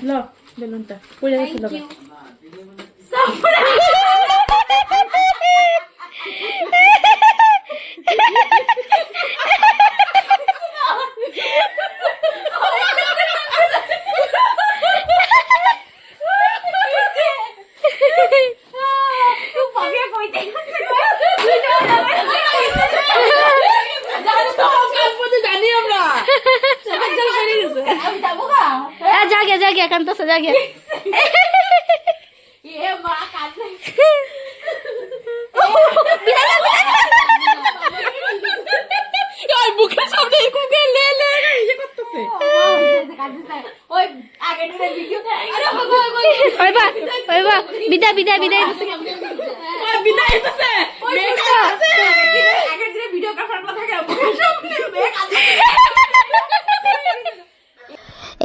লো বেলুনটা পড়ে গেছে থ্যাংক বাবা। ইউ। জানি আমরা আমি যাবো গা। জাগে জাগে একান্ত জাগে এ মা কাঁদছে। ওই বুকের সামনে এরকম করে লে লে ইয়ে করতেছে। ওই আগের দিনের ভিডিও আরে ওইবা বিদায় বিদায় বিদায় ওই বিদায় হইতেছে মেয়েটা আছে আগের দিনের ভিডিওগ্রাফার গুলো থাকে বুকের সামনে মেয়ে কাঁদছে।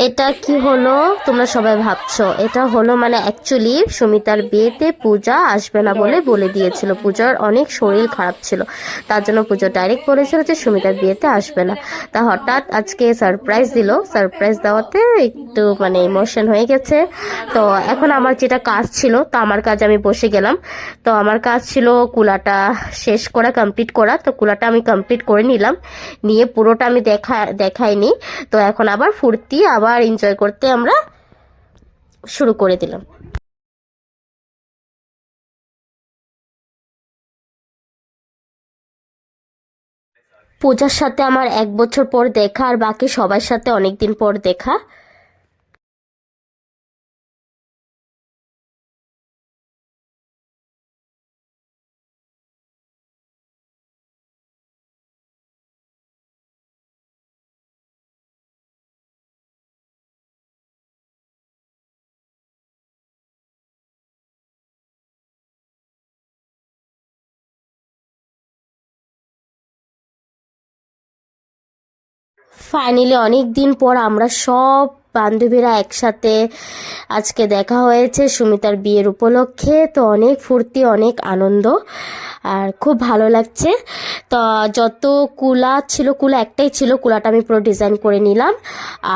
এটা কি হলো তোমরা সবাই ভাবছো, এটা হলো মানে অ্যাকচুয়ালি সুমিতার বিয়েতে পূজা আসবে না বলে দিয়েছিল। পূজার অনেক শরীর খারাপ ছিল, তার জন্য পূজা ডাইরেক্ট বলেছিল যে সুমিতার বিয়েতে আসবে না। তা হঠাৎ আজকে সারপ্রাইজ দিল, সারপ্রাইজ দেওয়াতে একটু মানে ইমোশন হয়ে গেছে। তো এখন আমার যেটা কাজ ছিল, তো আমার কাজ আমি বসে গেলাম। তো আমার কাজ ছিল কুলাটা শেষ করা, কমপ্লিট করা। তো কুলাটা আমি কমপ্লিট করে নিলাম, নিয়ে পুরোটা আমি দেখাইনি। তো এখন আবার ফুর্তি আবার এনজয় করতে আমরা শুরু করে দিলাম। পূজার সাথে আমার 1 বছর পর দেখা, আর বাকি সবার সাথে অনেকদিন পর দেখা। ফাইনালি অনেক দিন পর আমরা সব বান্ধবীরা একসাথে আজকে দেখা হয়েছে সুমিতার বিয়ের উপলক্ষে। তো অনেক ফুর্তি, অনেক আনন্দ, আর খুব ভালো লাগছে। তো যত কুলা ছিল, কুলা একটাই ছিল, কুলাটা আমি পুরো ডিজাইন করে নিলাম।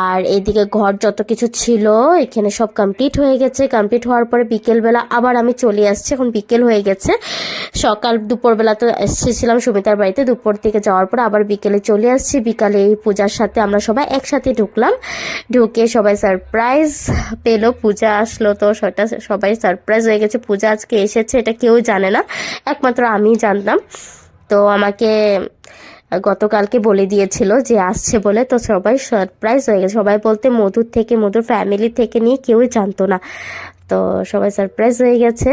আর এদিকে ঘর যত কিছু ছিল এখানে সব কমপ্লিট হয়ে গেছে। কমপ্লিট হওয়ার পরে বিকেলবেলা আবার আমি চলে আসছি, এখন বিকেল হয়ে গেছে। সকাল দুপুরবেলা তো এসেছিলাম সুমিতার বাড়িতে, দুপুর থেকে যাওয়ার পর আবার বিকেলে চলে আসছি। বিকালে এই পূজার সাথে আমরা সবাই একসাথে ঢুকলাম, ঢুকে সবাই সারপ্রাইজ পেলো। পূজা আসলো, তো সেটা সবাই সারপ্রাইজ হয়ে গেছে। পূজা আজকে এসেছে এটা কেউ জানে না, একমাত্র আমিই জানতাম। তো আমাকে গতকালকে বলে দিয়েছিল যে আসছে বলে, তো সবাই সারপ্রাইজ হয়ে গেছে। সবাই বলতে মধুর থেকে, মধুর ফ্যামিলি থেকে নিয়ে কেউই জানতো না। তো সবাই সারপ্রাইজ হয়ে গেছে।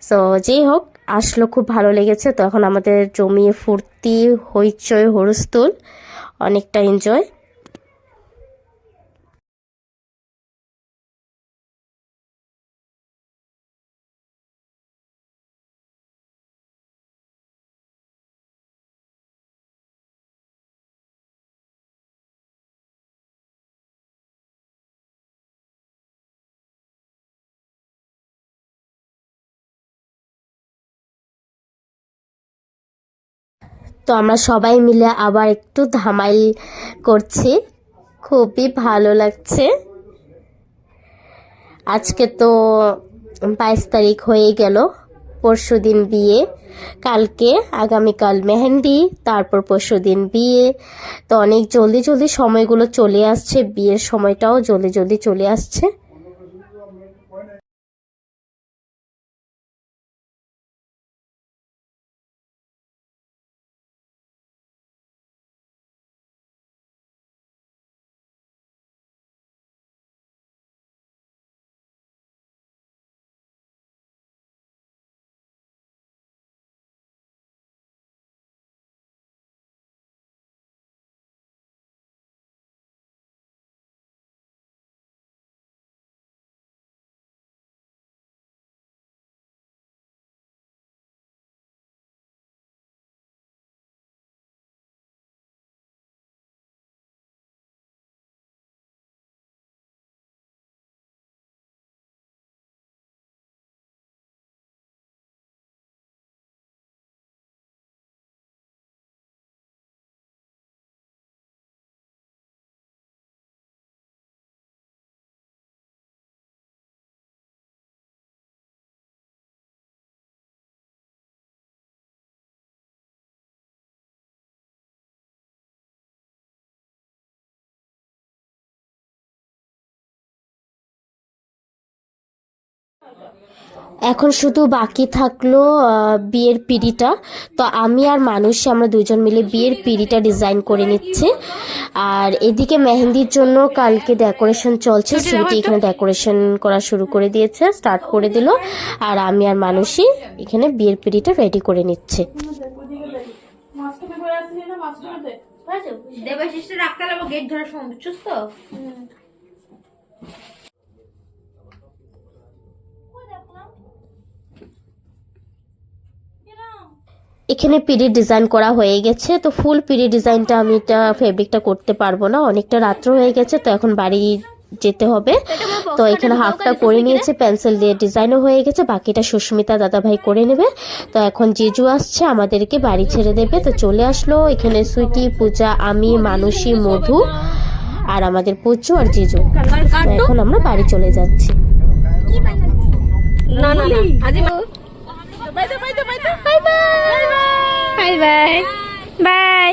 সো যেই হোক, আসলো, খুব ভালো লেগেছে। তো এখন আমাদের জমিয়ে ফুর্তি, হইচই, হুলস্থুল, অনেকটা এনজয়। তো আমরা সবাই মিলে আবার একটু ধামাইল করছি, খুবই ভালো লাগছে। আজকে তো 22 তারিখ হয়ে গেল, পরশুদিন বিয়ে, কালকে আগামীকাল মেহেন্দি, তারপর পরশুদিন বিয়ে। তো অনেক জলদি জলদি সময়গুলো চলে আসছে, বিয়ের সময়টাও জলদি জলদি চলে আসছে। এখন শুধু বাকি থাকলো বিয়ের পিঁড়িটা। তো আমি আর মানুষই আমরা দুজন মিলে বিয়ের পিঁড়িটা ডিজাইন করে নিচ্ছি। আর এদিকে মেহেন্দির জন্য কালকে ডেকোরেশন চলছে, সুইটি এখানে ডেকোরেশন করা শুরু করে দিয়েছে, স্টার্ট করে দিল। আর আমি আর মানুষই এখানে বিয়ের পিঁড়িটা রেডি করে নিচ্ছে। মাঝখানে করে আসলি না, মাঝখানে দেবাশিসটা রাখতে লাগবো, গেট ধরার সময়, বুঝছস তো? এখানে পিঁড়ির ডিজাইন করা হয়ে গেছে। তো ফুল পিঁড়ি ডিজাইনটা আমি এটা ফেব্রিকটা করতে পারবো না, অনেকটা রাত্র হয়ে গেছে, তো এখন বাড়ি যেতে হবে। তো এখানে হাফটা করে নিয়েছে, পেন্সিল দিয়ে ডিজাইনও হয়ে গেছে, বাকিটা সুস্মিতা দাদাভাই করে নেবে। তো এখন জিজু আসছে, আমাদেরকে বাড়ি ছেড়ে দেবে। তো চলে আসলো এখানে সুইটি, পূজা, আমি, মানুষী, মধু আর আমাদের পুচু আর জিজু। তো এখন আমরা বাড়ি চলে যাচ্ছি। না না না আজি bye bye bye bye bye bye bye.